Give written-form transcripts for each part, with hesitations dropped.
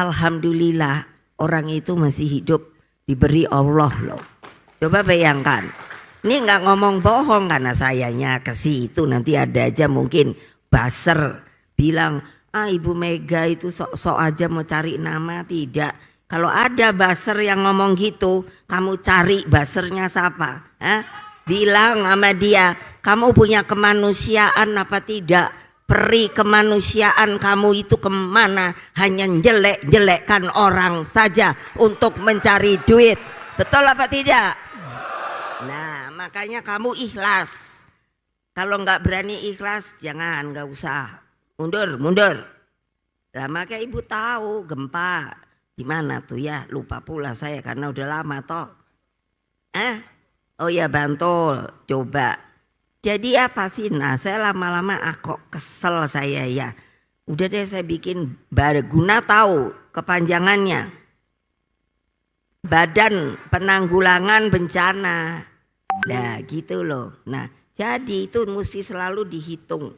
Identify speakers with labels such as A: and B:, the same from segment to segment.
A: Alhamdulillah orang itu masih hidup diberi Allah loh. Coba bayangkan, ini nggak ngomong bohong karena sayanya ke situ nanti ada aja mungkin buzzer bilang Ibu Mega itu sok-sok aja mau cari nama. Tidak, kalau ada buzzer yang ngomong gitu kamu cari buzzernya siapa? Bilang sama dia, kamu punya kemanusiaan apa tidak? Peri kemanusiaan kamu itu kemana? Hanya jelek-jelekkan orang saja untuk mencari duit. Betul apa tidak? Nah makanya kamu ikhlas. Kalau nggak berani ikhlas jangan, nggak usah. Mundur. Nah makanya ibu tahu gempa gimana tuh ya, lupa pula saya karena udah lama toh. Oh ya Bantul, coba. Jadi apa sih? Nah saya lama-lama kok kesel saya ya. Udah deh saya bikin Barguna, tahu kepanjangannya. Badan Penanggulangan Bencana. Nah gitu loh. Nah jadi itu mesti selalu dihitung.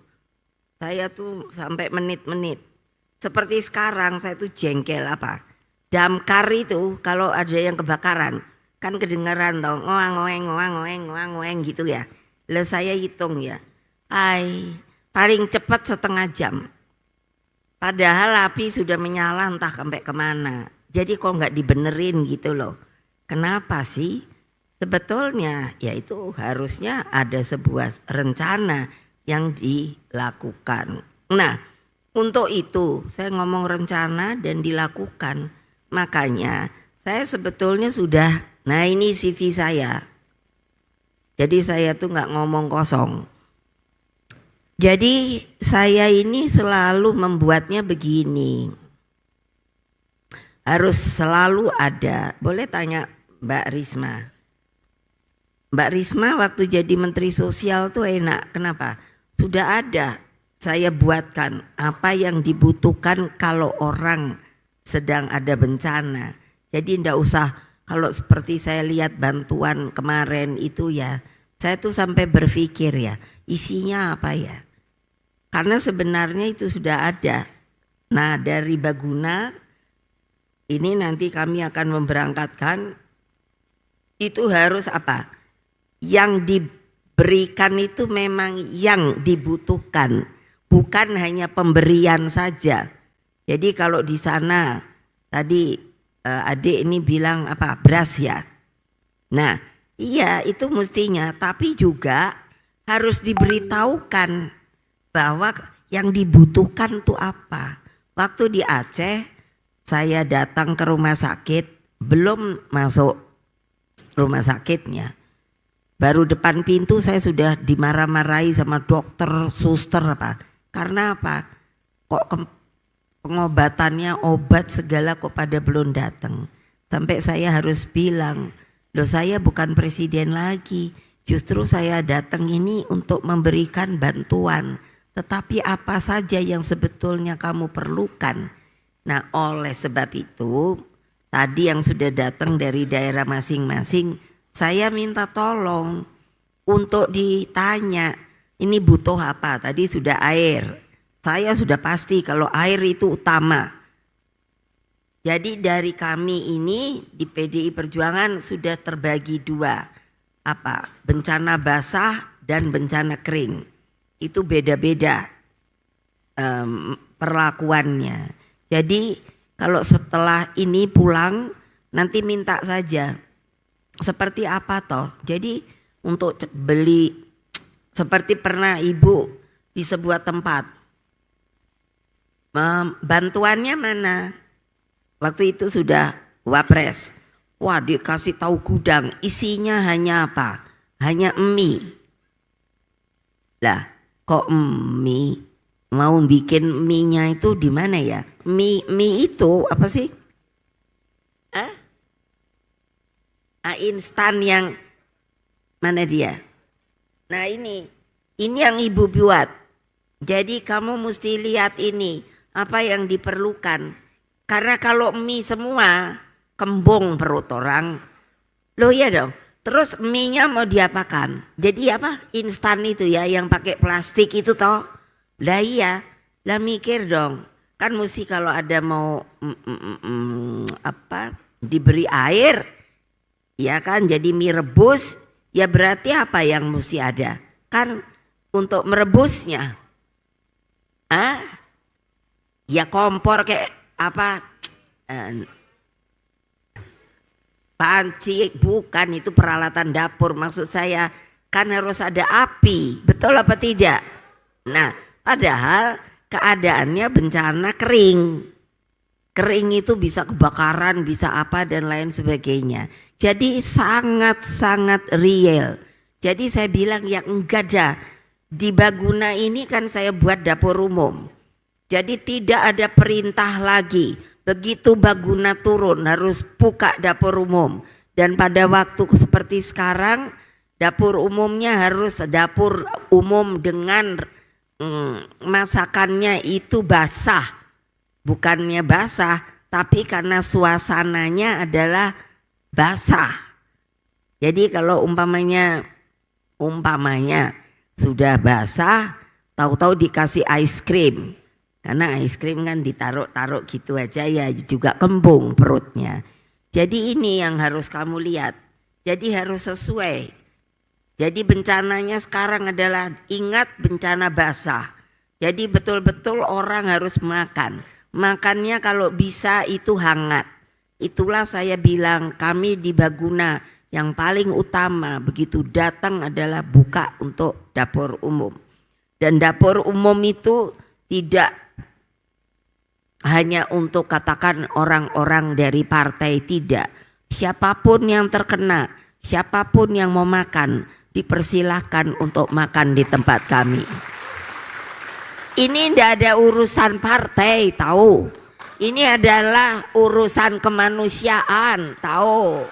A: Saya tuh sampai menit-menit. Seperti sekarang saya tuh jengkel apa. Damkar itu kalau ada yang kebakaran kan kedengeran tau ngoang gitu ya. Lah saya hitung ya, paling cepat setengah jam. Padahal api sudah menyala entah sampai kemana. Jadi kok nggak dibenerin gitu loh. Kenapa sih? Sebetulnya ya itu harusnya ada sebuah rencana yang dilakukan. Nah untuk itu saya ngomong rencana dan dilakukan. Makanya saya sebetulnya sudah, nah ini CV saya. Jadi saya tuh nggak ngomong kosong. Jadi saya ini selalu membuatnya begini. Harus selalu ada. Boleh tanya Mbak Risma. Mbak Risma waktu jadi Menteri Sosial tuh enak. Kenapa? Sudah ada. Saya buatkan apa yang dibutuhkan kalau orang sedang ada bencana. Jadi ndak usah. Kalau seperti saya lihat bantuan kemarin itu ya, saya tuh sampai berpikir ya, isinya apa ya? Karena sebenarnya itu sudah ada. Nah dari Baguna, ini nanti kami akan memberangkatkan, itu harus apa? Yang diberikan itu memang yang dibutuhkan, bukan hanya pemberian saja. Jadi kalau di sana tadi adik ini bilang apa, beras ya. Nah iya itu mestinya, tapi juga harus diberitahukan bahwa yang dibutuhkan tuh apa. Waktu di Aceh saya datang ke rumah sakit, belum masuk rumah sakitnya, baru depan pintu saya sudah dimarah-marahi sama dokter, suster apa. Karena apa? Kok pengobatannya, obat segala kok pada belum datang. Sampai saya harus bilang, loh saya bukan presiden lagi. Justru saya datang ini untuk memberikan bantuan. Tetapi apa saja yang sebetulnya kamu perlukan. Nah oleh sebab itu, tadi yang sudah datang dari daerah masing-masing, saya minta tolong untuk ditanya, ini butuh apa? Tadi sudah air. Saya sudah pasti kalau air itu utama. Jadi dari kami ini di PDI Perjuangan sudah terbagi dua. Apa? Bencana basah dan bencana kering. Itu beda-beda perlakuannya. Jadi kalau setelah ini pulang nanti minta saja. Seperti apa toh? Jadi untuk beli, seperti pernah ibu di sebuah tempat. Bantuannya mana? Waktu itu sudah wapres. Wah dikasih tahu gudang, isinya hanya apa? Hanya mie. Lah kok mie? Mau bikin mie-nya itu di mana ya? Mie itu apa sih? Instan yang mana dia? Nah ini yang ibu buat. Jadi kamu mesti lihat ini. Apa yang diperlukan. Karena kalau mie semua kembung perut orang. Loh ya dong. Terus mie-nya mau diapakan? Jadi apa? Instan itu ya yang pakai plastik itu toh. Lah iya. Lah mikir dong. Kan mesti kalau ada mau diberi air, ya kan, jadi mie rebus, ya berarti apa yang mesti ada? Kan untuk merebusnya, ya kompor kayak apa, panci, bukan, itu peralatan dapur maksud saya. Kan harus ada api, betul apa tidak? Nah, padahal keadaannya bencana kering. Kering itu bisa kebakaran, bisa apa dan lain sebagainya. Jadi sangat-sangat real. Jadi saya bilang ya enggak ada. Di Baguna ini kan saya buat dapur umum. Jadi tidak ada perintah lagi. Begitu Baguna turun harus buka dapur umum. Dan pada waktu seperti sekarang, dapur umumnya harus dapur umum dengan masakannya itu basah. Bukannya basah, tapi karena suasananya adalah basah. Jadi kalau umpamanya sudah basah, tahu-tahu dikasih ice cream. Karena ice cream kan ditaruh-taruh gitu aja ya juga kembung perutnya. Jadi ini yang harus kamu lihat. Jadi harus sesuai. Jadi bencananya sekarang adalah ingat bencana basah. Jadi betul-betul orang harus makan. Makannya kalau bisa itu hangat. Itulah saya bilang kami di Baguna yang paling utama begitu datang adalah buka untuk dapur umum. Dan dapur umum itu tidak hanya untuk katakan orang-orang dari partai, tidak. Siapapun yang terkena, siapapun yang mau makan, dipersilahkan untuk makan di tempat kami. Ini tidak ada urusan partai, tahu. Ini adalah urusan kemanusiaan, tahu.